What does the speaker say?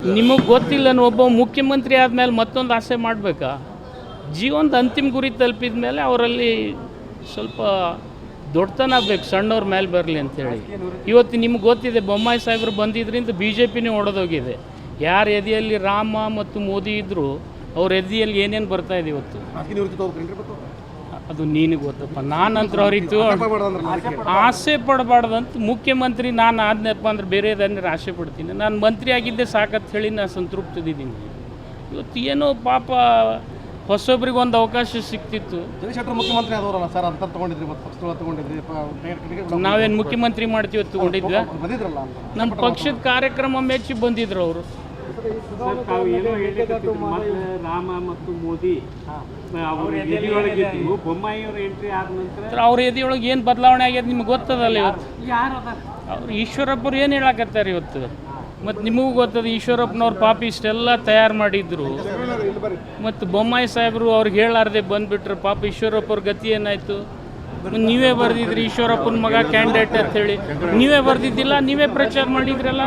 ನಿಮಗೆ ಗೊತ್ತಿಲ್ಲ ಒಬ್ಬ ಮುಖ್ಯಮಂತ್ರಿ ಆದಮೇಲೆ ಮತ್ತೊಂದು ಆಸೆ ಮಾಡಬೇಕಾ? ಜೀವನದ ಅಂತಿಮ ಗುರಿ ತಲುಪಿದ ಮೇಲೆ ಅವರಲ್ಲಿ ಸ್ವಲ್ಪ ದೊಡ್ಡತನ ಬೇಕು, ಸಣ್ಣವ್ರ ಮೇಲೆ ಬರಲಿ ಅಂಥೇಳಿ. ಇವತ್ತು ನಿಮ್ಗೆ ಗೊತ್ತಿದೆ, ಬೊಮ್ಮಾಯಿ ಸಾಹೇಬರು ಬಂದಿದ್ದರಿಂದ ಬಿ ಜೆ ಪಿನೇ ಹೊಡೆದೋಗಿದೆ. ಯಾರ ಎದೆಯಲ್ಲಿ ರಾಮ ಮತ್ತು ಮೋದಿ ಇದ್ದರು, ಅವ್ರ ಎದೆಯಲ್ಲಿ ಏನೇನು ಬರ್ತಾಯಿದೆ ಇವತ್ತು. ಅದು ನೀನಿಗೆ ಗೊತ್ತಪ್ಪ. ನಾನಂತರ ಅವ್ರಿಗೆ ಆಸೆ ಪಡಬಾರ್ದಂತ ಮುಖ್ಯಮಂತ್ರಿ ನಾನು ಆದ್ನಪ್ಪ ಅಂದ್ರೆ ಬೇರೆದಂದ್ರೆ ಆಸೆ ಪಡ್ತೀನಿ. ನಾನು ಮಂತ್ರಿ ಆಗಿದ್ದೆ ಸಾಕಂತ ಹೇಳಿ ನಾನು ಸಂತೃಪ್ತಿದ್ದೀನಿ. ಇವತ್ತು ಏನೋ ಪಾಪ ಹೊಸೊಬ್ರಿಗೆ ಒಂದು ಅವಕಾಶ ಸಿಕ್ತಿತ್ತು. ಮುಖ್ಯಮಂತ್ರಿ ಆದವರಲ್ಲ ಸರ್, ಅಂತ ತಗೊಂಡಿದ್ರಿ, ನಾವೇನು ಮುಖ್ಯಮಂತ್ರಿ ಮಾಡ್ತೀವಿ ತಗೊಂಡಿದ್ವಿ. ನಮ್ಮ ಪಕ್ಷದ ಕಾರ್ಯಕ್ರಮ ಮೆಚ್ಚಿ ಬಂದಿದ್ರು ಅವರು. ರಾಮ ಮತ್ತು ಮೋದಿ ಬೊಮ್ಮಾಯಿಯವರು ಎಂಟ್ರಿ ಆದ ನಂತರ ಅವ್ರ ಎದೆಯೊಳಗೆ ಏನು ಬದಲಾವಣೆ ಆಗ್ಯದ ನಿಮ್ಗೆ ಗೊತ್ತದಲ್ಲ. ಇವತ್ತು ಅವ್ರು ಈಶ್ವರಪ್ಪರು ಏನು ಹೇಳಕತ್ತಾರೆ ಇವತ್ತು. ಮತ್ತು ನಿಮಗೂ ಗೊತ್ತದ, ಈಶ್ವರಪ್ಪನವ್ರ ಪಾಪ ಇಷ್ಟೆಲ್ಲ ತಯಾರು ಮಾಡಿದ್ರು. ಮತ್ತು ಬೊಮ್ಮಾಯಿ ಸಾಹೇಬರು ಅವ್ರಿಗೆ ಹೇಳಾರ್ದೆ ಬಂದುಬಿಟ್ರು. ಪಾಪ ಈಶ್ವರಪ್ಪವ್ರ ಗತಿ ಏನಾಯಿತು? ನೀವೇ ಬರೆದಿದ್ರಿ ಈಶ್ವರಪ್ಪನ ಮಗ ಕ್ಯಾಂಡಿಡೇಟ್ ಅಂತ ಹೇಳಿ. ನೀವೇ ಬರೆದಿದ್ದಿಲ್ಲ, ನೀವೇ ಪ್ರಚಾರ ಮಾಡಿದ್ರಲ್ಲ.